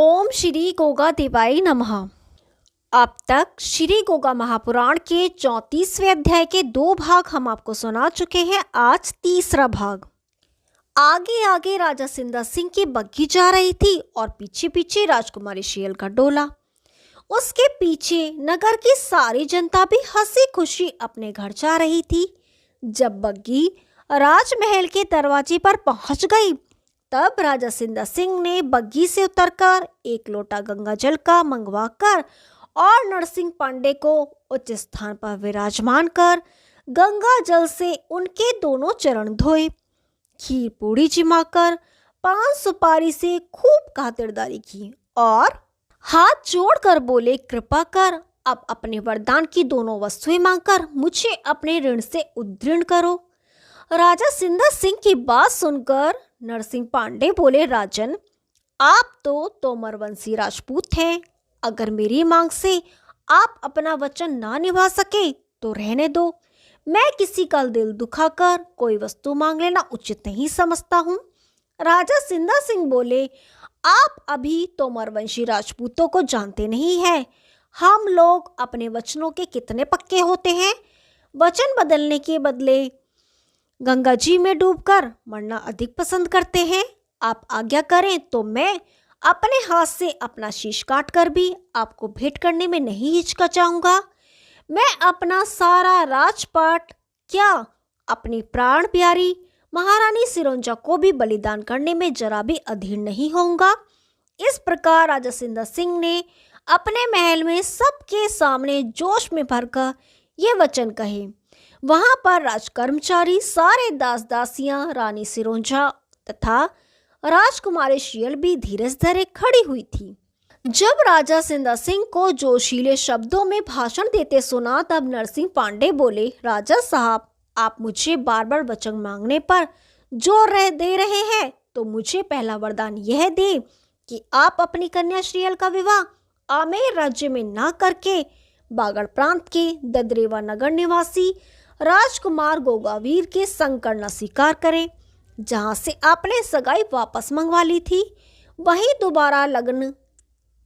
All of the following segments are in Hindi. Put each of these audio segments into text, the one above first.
ओम श्री गोगा देवाय नमः। अब तक श्री गोगा महापुराण के 34वें अध्याय के 2 भाग हम आपको सुना चुके हैं। आज तीसरा भाग। आगे आगे राजा सिंदा सिंह की बग्घी जा रही थी और पीछे पीछे राजकुमारी शियल का डोला। उसके पीछे नगर की सारी जनता भी हंसी खुशी अपने घर जा रही थी। जब बग्घी राजमहल के दरवाजे पर पहुंच गई तब राजा सिंदा सिंह ने बग्घी से उतरकर एक लोटा गंगा जल का मंगवाकर और नरसिंह पांडे को उच्च स्थान पर विराजमान कर गंगा जल से उनके दोनों चरण धोए। खीर पूड़ी जिमाकर पान सुपारी से खूब खातिरदारी की और हाथ जोड़कर बोले, कृपा कर अब अपने वरदान की दोनों वस्तुएं मांगकर मुझे अपने ऋण से उद्धृण करो। राजा सिंदा सिंह की बात सुनकर नरसिंह पांडे बोले, राजन आप तो तोमरवंशी राजपूत हैं। अगर मेरी मांग से आप अपना वचन ना निभा सके तो रहने दो। मैं किसी का दिल दुखाकर कोई वस्तु मांग लेना उचित नहीं समझता हूँ। राजा सिंदा सिंह बोले, आप अभी तोमरवंशी राजपूतों को जानते नहीं हैं। हम लोग अपने वचनों के कितने पक्के होते हैं। वचन बदलने के बदले गंगा जी में डूबकर मरना अधिक पसंद करते हैं। आप आज्ञा करें तो मैं अपने हाथ से अपना शीश काट कर भी आपको भेंट करने में नहीं हिचकिचाऊंगा। मैं अपना सारा राजपाट क्या अपनी प्राण प्यारी महारानी सिरोंजा को भी बलिदान करने में जरा भी अधीर नहीं होऊंगा। इस प्रकार राजा सिंदा सिंह ने अपने महल में सबके सामने जोश में भरकर ये वचन कहे। वहां पर राजकर्मचारी सारे दास दासियां रानी सिरोंजा तथा राजकुमारी शियल भी धीरज धरे खड़ी हुई थी। जब राजा सिंदा सिंह को जोशीले शब्दों में भाषण देते सुना तब नरसिंह पांडे बोले, राजा साहब आप मुझे बार बार वचन मांगने पर जोर दे रहे हैं तो मुझे पहला वरदान यह दे कि आप अपनी कन्या श्रियल का विवाह आमेर राज्य में ना करके बागड़ प्रांत के ददरेवा नगर निवासी राजकुमार गोगावीर के संग करना स्वीकार करें। जहां से आपने सगाई वापस मंगवा ली थी वहीं दोबारा लगन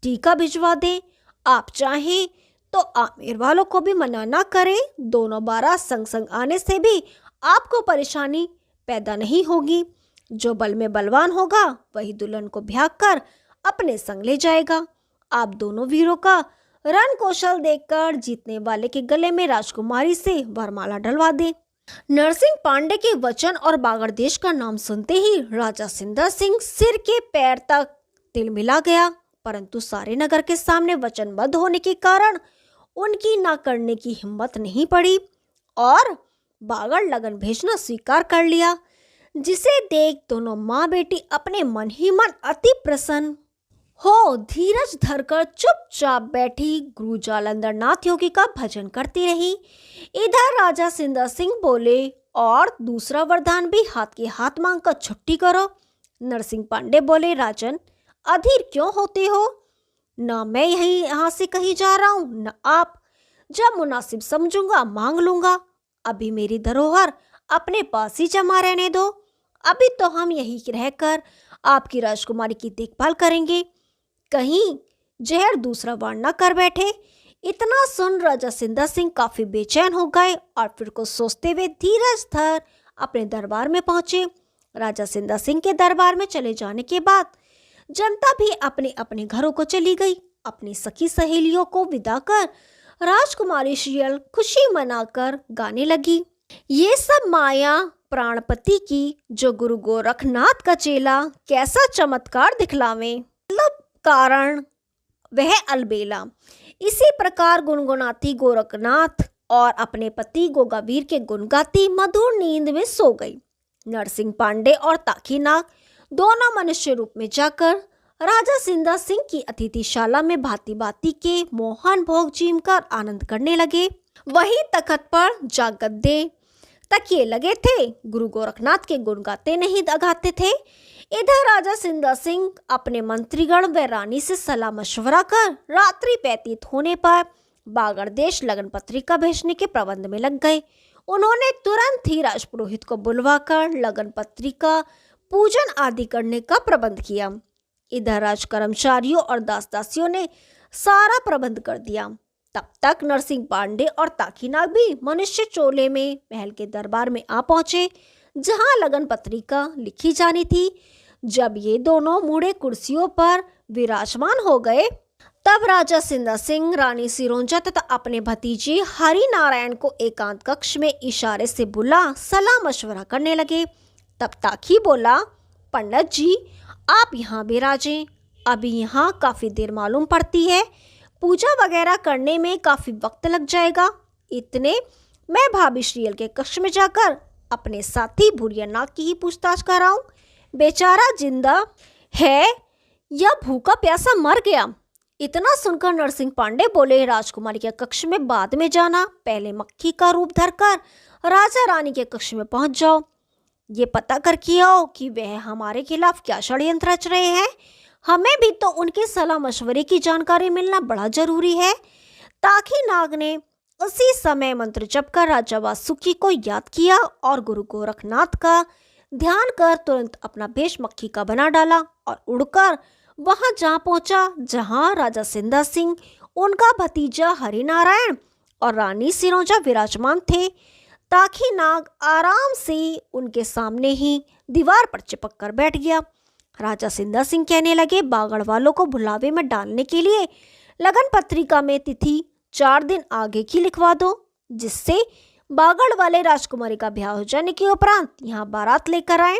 टीका भिजवा दें। आप चाहें तो आमेर वालों को भी मना ना करें। दोनों बारात संग संग आने से भी आपको परेशानी पैदा नहीं होगी। जो बल में बलवान होगा वही दुल्हन को ब्याह कर अपने संग ले जाएगा। आप दोनों वीरों का रण कौशल देखकर जीतने वाले के गले में राजकुमारी से वरमाला डलवा दे। नरसिंह पांडे के वचन और बागड़ देश का नाम सुनते ही राजा सिंदा सिंह सिर के पैर तक तिलमिला गया, परंतु सारे नगर के सामने वचनबद्ध होने के कारण उनकी ना करने की हिम्मत नहीं पड़ी और बागड़ लगन भेजना स्वीकार कर लिया। जिसे देख दोनों माँ बेटी अपने मन ही मन अति प्रसन्न हो धीरज धरकर चुपचाप बैठी गुरु जालंधर नाथ योगी का भजन करती रही। इधर राजा सिंदा सिंह बोले, और दूसरा वरदान भी हाथ के हाथ मांगकर छुट्टी करो। नरसिंह पांडे बोले, राजन अधीर क्यों होते हो। न मैं यहाँ से कहीं जा रहा हूँ न आप। जब मुनासिब समझूंगा मांग लूंगा। अभी मेरी धरोहर अपने पास ही जमा रहने दो। अभी तो हम यहीं रहकर आपकी राजकुमारी की देखभाल करेंगे। कहीं जहर दूसरा वार न कर बैठे। इतना सुन राजा सिंदा सिंह काफी बेचैन हो गए और फिर को सोचते हुए धीरज धर अपने दरबार में पहुंचे। राजा सिंदा सिंह के दरबार में चले जाने के बाद जनता भी अपने अपने घरों को चली गई। अपनी सखी सहेलियों को विदा कर राजकुमारी शियल खुशी मनाकर गाने लगी। ये सब माया प्राणपति की जो गुरु गोरखनाथ का चेला कैसा चमत्कार दिखलावे, मतलब कारण वह अलबेला। इसी प्रकार गुनगुनाती गोरखनाथ और अपने पति गोगावीर के गुण गाती मधुर नींद में सो गई। नरसिंह पांडे और ताकीनाग दोनों मनुष्य रूप में जाकर राजा सिंदा सिंह की अतिथिशाला में भांति भांति के मोहन भोग जीम कर आनंद करने लगे। वहीं तखत पर जा गद्दे तकिए लगे थे। गुरु गोरखनाथ के गुण गाते नहीं गाते थे। इधर राजा सिंदा सिंह अपने मंत्रीगण व रानी से सलाह मशवरा कर रात्रि व्यतीत होने पर बागड़ देश लगन पत्रिका भेजने के प्रबंध में लग गए। उन्होंने तुरंत ही राजपुरोहित को बुलवाकर लगन पत्रिका पूजन आदि करने का प्रबंध किया। इधर राज कर्मचारियों और दास दासियों ने सारा प्रबंध कर दिया। तब तक नरसिंह पांडे और ताकीनाग भी मनुष्य चोले में महल के दरबार में आ पहुंचे, जहां लगन पत्रिका लिखी जानी थी। जब ये दोनों बूढ़े कुर्सियों पर विराजमान हो गए, तब राजा सिंधा सिंह, रानी सिरोंजा तथा अपने भतीजे हरि नारायण को एकांत कक्ष में इशारे से बुला सलाह मशवरा करने लगे। तब ताकी बोला, पंडित जी आप यहाँ विराजें, अभी यहाँ काफी देर मालूम पड़ती है, पूजा वगैरह करने में काफी वक्त लग जाएगा। इतने मैं भाभी श्रीयल के कक्ष में जाकर अपने साथी भूरिया नाग की ही पूछताछ कर रहा हूँ। बेचारा जिंदा है या भूखा प्यासा मर गया। इतना सुनकर नरसिंह पांडे बोले, राजकुमारी के कक्ष में बाद में जाना, पहले मक्खी का रूप धरकर राजा रानी के कक्ष में पहुंच जाओ। ये पता करके आओ कि वह हमारे खिलाफ क्या षड्यंत्र रच रहे हैं। हमें भी तो उनके सलाह मशवरे की जानकारी मिलना बड़ा जरूरी है। ताकीनाग ने उसी समय मंत्र जप कर राजा वासुकी को याद किया और गुरु गोरखनाथ का ध्यान कर तुरंत अपना भेष मक्खी का बना डाला और उड़कर वहां जा पहुंचा जहां राजा सिंधा सिंह, उनका भतीजा हरिनारायण और रानी सिरोंजा विराजमान थे। ताकीनाग आराम से उनके सामने ही दीवार पर चिपक कर बैठ गया। राजा सिंधा सिंह कहने लगे, बागड़ वालों को भुलावे में डालने के लिए लगन पत्रिका में तिथि 4 दिन आगे की लिखवा दो, जिससे बागड़ वाले राजकुमारी का ब्याह हो जाने के उपरांत यहाँ बारात लेकर आए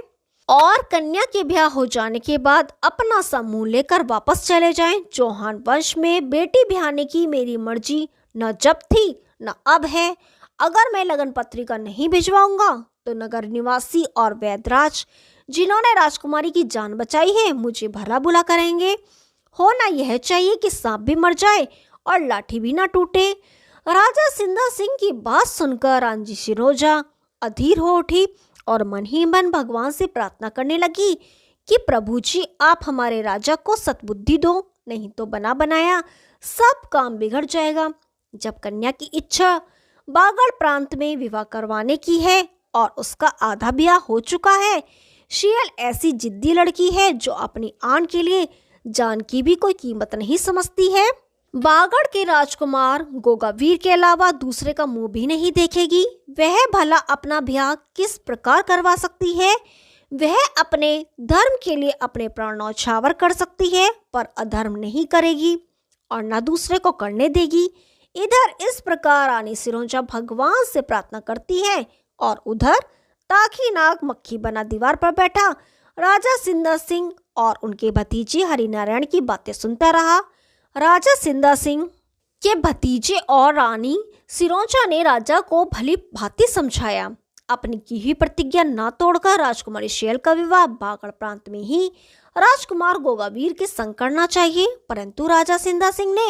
और कन्या के ब्याह हो जाने के बाद अपना समूह लेकर वापस चले जाएं। चौहान वंश में बेटी ब्याहने की मेरी मर्जी न जब थी न अब है। अगर मैं लगन पत्रिका नहीं भिजवाऊंगा तो नगर निवासी और वैदराज, जिन्होंने राजकुमारी की जान बचाई है, मुझे भला बुला करेंगे। होना यह चाहिए कि सांप भी मर जाए और लाठी भी ना टूटे। राजा सिंधा सिंह की बात सुनकर रानी सिरोंजा अधीर हो उठी और मन ही मन भगवान से प्रार्थना करने लगी कि प्रभु जी आप हमारे राजा को सद्बुद्धि दो, नहीं तो बना बनाया सब काम बिगड़ जाएगा। जब कन्या की इच्छा बागड़ प्रांत में विवाह करवाने की है और उसका आधा ब्याह हो चुका है, श्रीयल ऐसी जिद्दी लड़की है जो अपनी आन के लिए जान की भी कोई कीमत नहीं समझती है। बागड़ के राजकुमार गोगावीर के अलावा दूसरे का मुंह भी नहीं देखेगी। वह भला अपना ब्याह किस प्रकार करवा सकती है। वह अपने धर्म के लिए अपने प्राण न्यौछावर कर सकती है, पर अधर्म नहीं करेगी और न दूसरे को करने देगी। इधर इस प्रकार रानी सिरोंजा भगवान से प्रार्थना करती है और उधर ताकीनाग मक्खी बना दीवार पर बैठा राजा सिंधा सिंह और उनके भतीजे हरिनारायण की बातें सुनता रहा। राजा सिंधा सिंह के भतीजे और रानी सिरोंजा ने राजा को भली भांति समझाया। अपनी की हुई प्रतिज्ञा न तोड़कर राजकुमारी श्रीयल का विवाह बागड़ प्रांत में ही राजकुमार गोगावीर के संग करना चाहिए, परंतु राजा सिंधा सिंह ने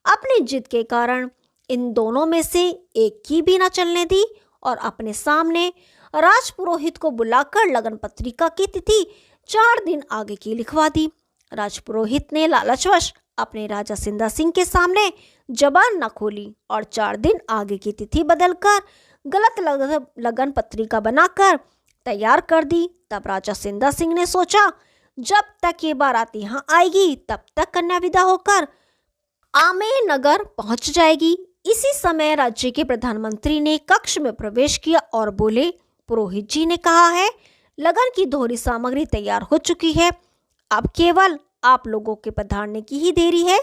अपनी जिद के कारण इन दोनों में से एक की भी न चलने दी और अपने सामने राजपुरोहित को बुलाकर लगन पत्रिका की तिथि 4 दिन आगे की लिखवा दी। राजपुरोहित ने लालचवश अपने राजा सिंधा सिंह के सामने जबान न खोली और 4 दिन आगे की तिथि बदलकर गलत लगन पत्रिका बनाकर तैयार कर दी। तब राजा सिंधा सिंह ने सोचा, जब तक ये बारात यहाँ आएगी तब तक कन्या विदा होकर आमेर नगर पहुंच जाएगी। इसी समय राज्य के प्रधानमंत्री ने कक्ष में प्रवेश किया और बोले, पुरोहित जी ने कहा है लगन की दोहरी सामग्री तैयार हो चुकी है, अब केवल आप लोगों के पधारने की ही देरी है।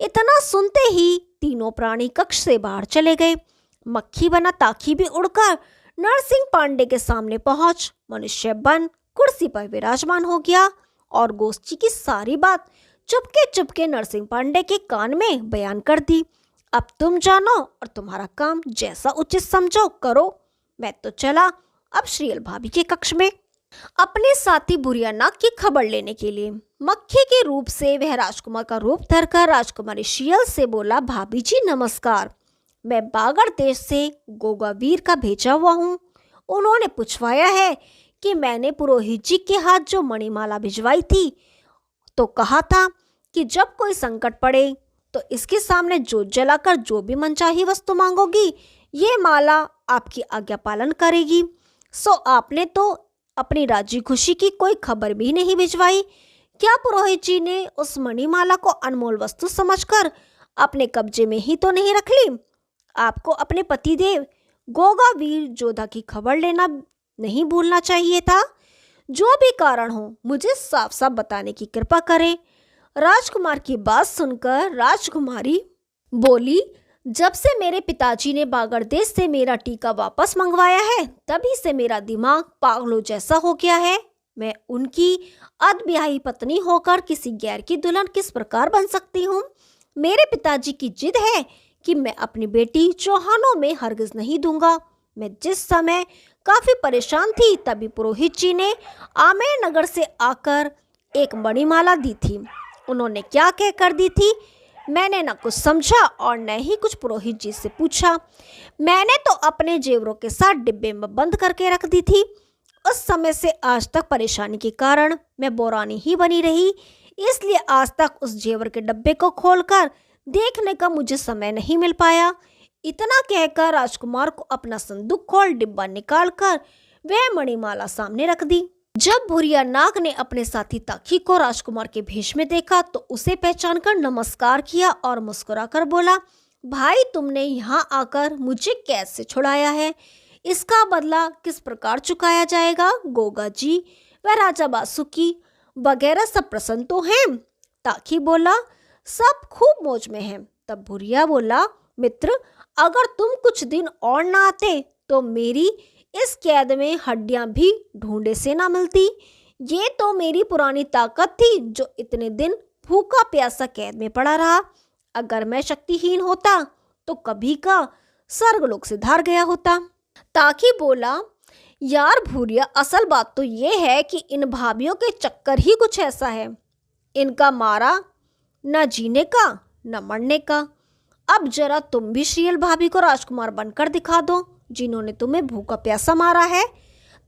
इतना सुनते ही तीनों प्राणी कक्ष से बाहर चले गए। मक्खी बना ताकी भी उड़कर नरसिंह पांडे के सामने पहुंच मनुष्य बन कुर्सी पर विराजमान हो गया और गोष्ठी की सारी बात चुपके चुपके नरसिंह पांडे के कान में बयान कर दी। अब तुम जानो और तुम्हारा काम जैसा उचित समझो करो। मैं तो चला अब श्रीयल भाभी के कक्ष में अपने साथी भूरिया नाग की खबर लेने के लिए। मक्खी के रूप से वह राजकुमार का रूप धरकर राजकुमारी श्रीयल से बोला, भाभी जी नमस्कार, मैं बागड़ देश से गोगावीर का भेजा हुआ हूँ। उन्होंने पूछवाया है कि मैंने पुरोहित जी के हाथ जो मणिमाला भिजवाई थी तो कहा था कि जब कोई संकट पड़े तो इसके सामने जोत जलाकर जो भी मनचाही वस्तु मांगोगी ये माला आपकी आज्ञा पालन करेगी। सो आपने तो अपनी राजी खुशी की कोई खबर भी नहीं भिजवाई, क्या पुरोहित जी ने उस मणिमाला को अनमोल वस्तु समझकर अपने कब्जे में ही तो नहीं रख ली? आपको अपने पतिदेव गोगा वीर जोधा की खबर लेना नहीं भूलना चाहिए था। जो भी कारण हो मुझे साफ साफ बताने की कृपा करें। राजकुमार की बात सुनकर राजकुमारी बोली, जब से मेरे पिताजी ने बागड़ देश से मेरा टीका वापस मंगवाया है तभी से मेरा दिमाग पागलों जैसा हो गया है। मैं उनकी अधब्याही पत्नी होकर किसी गैर की दुल्हन किस प्रकार बन सकती हूँ? मेरे पिताजी की जिद है कि मैं अपनी बेटी चौहानों में हरगिज नहीं दूंगा। मैं जिस समय काफी परेशान थी तभी पुरोहित जी ने आमेर नगर से आकर एक मणिमाला दी थी। उन्होंने क्या कह कर दी थी मैंने न कुछ समझा और न ही कुछ पुरोहित जी से पूछा। मैंने तो अपने जेवरों के साथ डिब्बे में बंद करके रख दी थी। उस समय से आज तक परेशानी के कारण मैं बोरानी ही बनी रही, इसलिए आज तक उस जेवर के डब्बे को खोलकर देखने का मुझे समय नहीं मिल पाया। इतना कहकर राजकुमार को अपना संदूक खोल डिब्बा निकालकर वह मणिमाला सामने रख दी। जब भूरिया नाग ने अपने साथी ताकी को राजकुमार के भेष में देखा तो उसे पहचानकर नमस्कार किया और मुस्कुराकर बोला, भाई तुमने यहाँ आकर मुझे कैद से छुड़ाया है, इसका बदला किस प्रकार चुकाया जाएगा? गोगा जी व राजा बासुकी वगैरह सब प्रसन्न तो हैं? ताकी बोला, सब खूब मौज में हैं। तब भूरिया बोला, मित्र अगर तुम कुछ दिन और ना आते तो मेरी इस कैद में हड्डियां भी ढूंढे से ना मिलती। ये तो मेरी पुरानी ताकत थी जो इतने दिन भूखा प्यासा कैद में पड़ा रहा। अगर मैं शक्तिहीन होता तो कभी का स्वर्गलोक से धार गया होता। ताकि बोला, यार भूरिया असल बात तो ये है कि इन भाभियों के चक्कर ही कुछ ऐसा है, इनका मारा न जीने का न मरने का। अब जरा तुम भी श्रीयल भाभी को राजकुमार बनकर दिखा दो जिन्होंने तुम्हें भूखा प्यासा मारा है।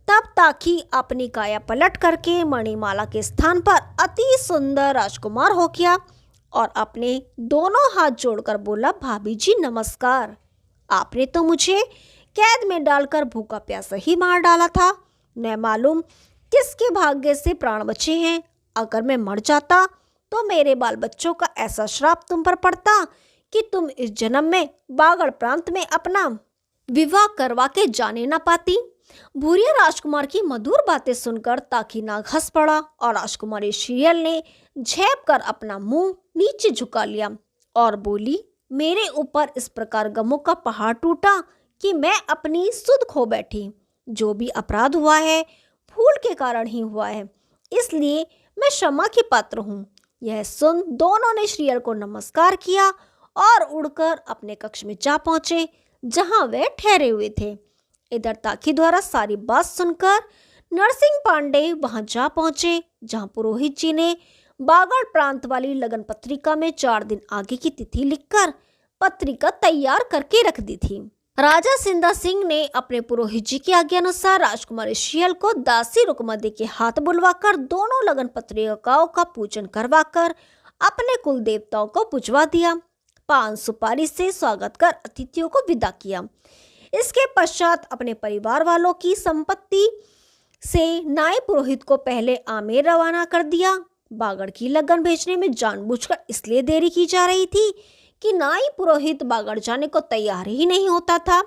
तब ताकी अपनी काया पलट करके मणिमाला के स्थान पर अति सुंदर राजकुमार हो गया और अपने दोनों हाथ जोड़कर बोला, भाभी जी नमस्कार। आपने तो मुझे कैद में डालकर भूखा प्यासा ही मार डाला था। न मालूम किसके भाग्य से प्राण बचे हैं। अगर मैं मर जाता तो मेरे बाल बच्चों का ऐसा श्राप तुम पर पड़ता कि तुम इस जन्म में बागड़ प्रांत में अपना विवाह करवा के जाने ना पाती। भूरिया राजकुमार की मधुर बातें सुनकर ताकी नाग हंस पड़ा और राजकुमारी श्रीयल ने झेप कर अपना मुंह नीचे झुका लिया और बोली, मेरे ऊपर इस प्रकार गमों का पहाड़ टूटा कि मैं अपनी सुध खो बैठी। जो भी अपराध हुआ है फूल के कारण ही हुआ है, इसलिए मैं क्षमा की पात्र हूँ। यह सुन दोनों ने श्रीयल को नमस्कार किया और उड़कर अपने कक्ष में जा पहुंचे जहां वे ठहरे हुए थे। इधर ताकी द्वारा सारी बात सुनकर नरसिंह पांडे वहां जा पहुंचे जहां पुरोहित जी ने बागड़ प्रांत वाली लगन पत्रिका में 4 दिन आगे की तिथि लिखकर पत्रिका तैयार करके रख दी थी। राजा सिंदा सिंह ने अपने पुरोहित जी की आज्ञा अनुसार राजकुमारी श्रीयल को दासी रुकमती के हाथ बुलवाकर दोनों लगन पत्रिकाओं का पूजन करवाकर अपने कुल देवताओं को पुजवा दिया। पान सुपारी से स्वागत कर अतिथियों को विदा किया। इसके पश्चात अपने परिवार वालों की संपत्ति से नायब पुरोहित को पहले आमेर रवाना कर दिया। बागड़ की लगन भेजने में जानबूझकर इसलिए देरी की जा रही थी कि नायब पुरोहित बागड़ जाने को तैयार ही नहीं होता था।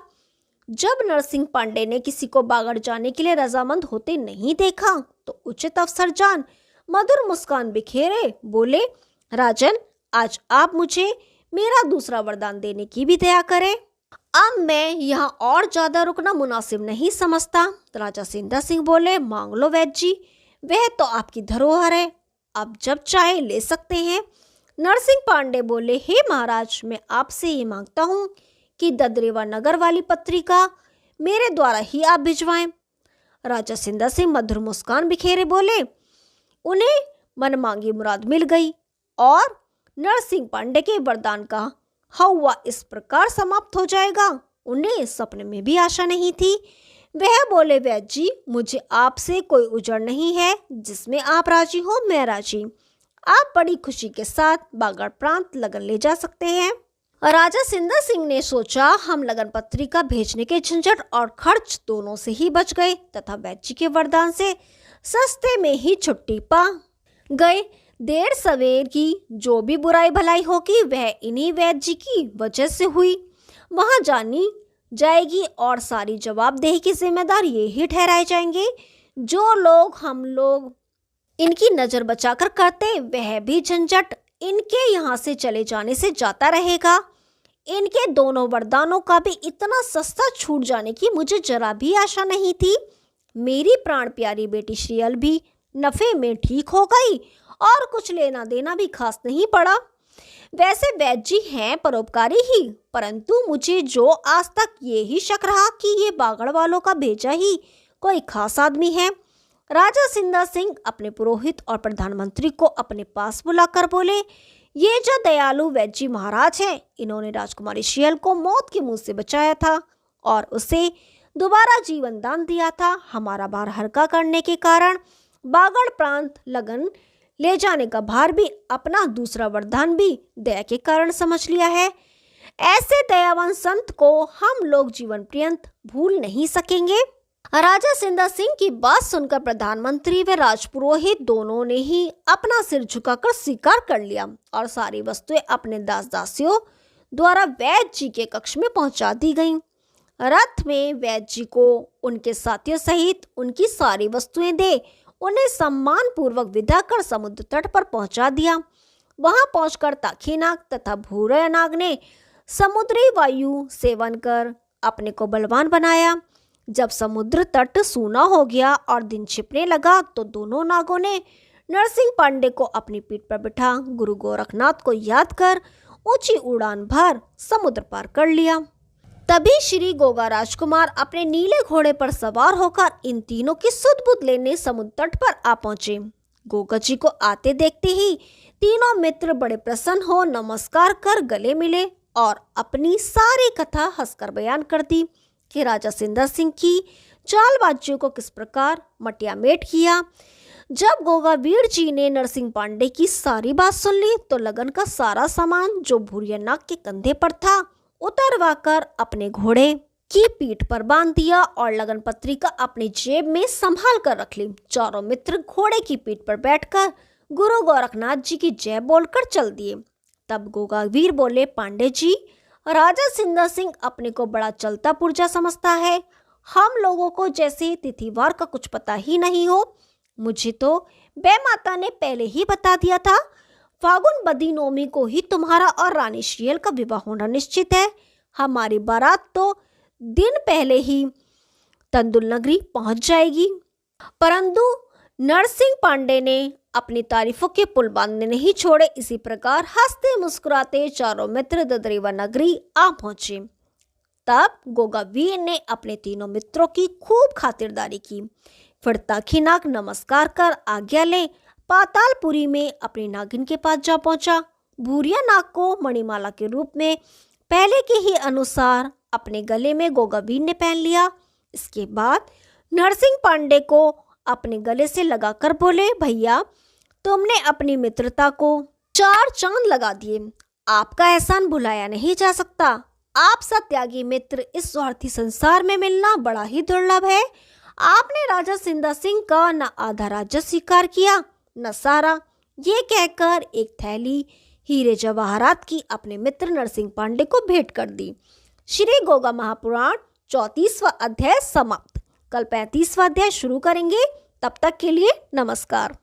जब नरसिंह पांडे ने किसी को बागड़ जाने के लिए रजामंद होते नहीं देखा तो उचित अवसर जान मधुर मुस्कान बिखेरे बोले, राजन आज आप मुझे मेरा दूसरा वरदान देने की भी दया करें। अब मैं यहाँ और ज्यादा रुकना मुनासिब नहीं समझता। राजा सिंदा सिंह बोले, मांग लो वैद्य जी, वह तो आपकी धरोहर है, आप जब चाहे ले सकते हैं। नरसिंह पांडे बोले, हे महाराज मैं आपसे ये मांगता हूँ कि ददरेवा नगर वाली पत्रिका मेरे द्वारा ही आप भिजवाएं। राजा सिंदा सिंह मधुर मुस्कान बिखेरे बोले, उन्हें मनमांगी मुराद मिल गई और नरसिंह पांडे के वरदान का हवा इस प्रकार समाप्त हो जाएगा उन्हें सपने में भी आशा नहीं थी। वह बोले, वैद्य जी मुझे आपसे कोई उजड़ नहीं है, जिसमें आप राजी हो मैं राजी। आप बड़ी खुशी के साथ बागड़ प्रांत लगन ले जा सकते हैं। राजा सिंदा सिंह ने सोचा, हम लगन पत्रिका भेजने के झंझट और खर्च दोनों से ही बच गए तथा वैद्य जी के वरदान से सस्ते में ही छुट्टी पा गए। देर सवेर की जो भी बुराई भलाई होगी वह इन्हीं वैद्य जी की वजह से हुई, वहां जानी जाएगी और सारी जवाबदेही की जिम्मेदार ये ही ठहराए जाएंगे। जो लोग हम लोग इनकी नजर बचाकर करते वह भी झंझट इनके यहाँ से चले जाने से जाता रहेगा। इनके दोनों वरदानों का भी इतना सस्ता छूट जाने की मुझे जरा भी आशा नहीं थी। मेरी प्राण प्यारी बेटी श्रीयल भी नफे में ठीक हो गई और कुछ लेना देना भी खास नहीं पड़ा। वैसे वैद्य जी हैं परोपकारी ही, परंतु मुझे जो आज तक ये ही शक रहा कि ये बागड़ वालों का भेजा ही कोई खास आदमी है। राजा सिंदा सिंह अपने पुरोहित और प्रधानमंत्री को अपने पास बुलाकर बोले, ये जो दयालु वैद्य जी महाराज हैं, इन्होंने राजकुमारी श्रीयल को मौत के मुंह से बचाया था और उसे दोबारा जीवन दान दिया था। हमारा भार हल्का करने के कारण बागड़ प्रांत लगन ले जाने का भार भी अपना दूसरा वरदान भी दया के कारण समझ लिया है। ऐसे दयावान संत को हम लोग जीवन पर्यंत भूल नहीं सकेंगे। राजा सिंदा सिंह की बात सुनकर प्रधानमंत्री व राजपुरोहित दोनों ने ही अपना सिर झुकाकर स्वीकार कर लिया और सारी वस्तुएं अपने दास दासियों द्वारा वैद्य जी के कक्ष में पहुंचा दी गईं। रथ में वैद्य जी को उनके साथियों सहित उनकी सारी वस्तुएं दे उन्हें सम्मान पूर्वक विदा कर समुद्र तट पर पहुंचा दिया। वहां पहुंचकर ताखीनाग तथा भूरयनाग ने समुद्री वायु सेवन कर अपने को बलवान बनाया। जब समुद्र तट सूना हो गया और दिन छिपने लगा तो दोनों नागों ने नरसिंह पांडे को अपनी पीठ पर बिठा गुरु गोरखनाथ को याद कर ऊंची उड़ान भर समुद्र पार कर लिया। तभी श्री गोगा राजकुमार अपने नीले घोड़े पर सवार होकर इन तीनों की सुध-बुध लेने समुद्र तट पर आ पहुंचे। गोगा जी को आते देखते ही तीनों मित्र बड़े प्रसन्न हो नमस्कार कर गले मिले और अपनी सारी कथा हंसकर बयान कर दी कि राजा सिंदा सिंह की चालबाजियों को किस प्रकार मटियामेट किया। जब गोगा वीर जी ने नरसिंह पांडे की सारी बात सुन ली तो लगन का सारा सामान जो भूरियानाग के कंधे पर था उतरवा कर अपने घोड़े की पीठ पर बांध दिया और लगन पत्रिका अपनी जेब में संभाल कर रख ली। चारों मित्र घोड़े की पीठ पर बैठकर गुरु गोरखनाथ जी की जय बोलकर चल दिए। तब गोगा वीर बोले, पांडे जी, राजा सिंदा सिंह अपने को बड़ा चलता पुर्जा समझता है। हम लोगों को जैसे तिथिवार का कुछ पता ही नहीं हो। मुझे तो बे माता ने पहले ही बता दिया था फागुन बदी नौमी को ही तुम्हारा और रानी श्रीयल का विवाह होना निश्चित है। हमारी बारात तो दिन पहले ही तंदुल नगरी पहुंच जाएगी। परंतु नरसिंह पांडे ने अपनी तारीफों के पुल बांधने नहीं छोड़े। इसी प्रकार हंसते मुस्कुराते चारों मित्र ददरीवा नगरी आ पहुंचे। तब गोगा वीर ने अपने तीनों मित्रों की खूब खातिरदारी की। फिर ताखीनाग नमस्कार कर आज्ञा ले पातालपुरी में अपनी नागिन के पास जा पहुंचा। भूरिया नाग को मणिमाला के रूप में पहले के ही अनुसार अपने गले में गोगा वीर ने पहन लिया। इसके बाद नरसिंह पांडे को अपने गले से लगाकर बोले, भैया, तुमने अपनी मित्रता को 4 चांद लगा दिए। आपका एहसान भुलाया नहीं जा सकता। आप सा त्यागी मित्र इस स्वार्थी संसार में मिलना बड़ा ही दुर्लभ है। आपने राजा सिंदा सिंह का न आधा राज्य स्वीकार किया न सारा। ये कहकर एक थैली हीरे जवाहरात की अपने मित्र नरसिंह पांडे को भेंट कर दी। श्री गोगा महापुराण 34वां अध्याय समाप्त। कल 35वां अध्याय शुरू करेंगे। तब तक के लिए नमस्कार।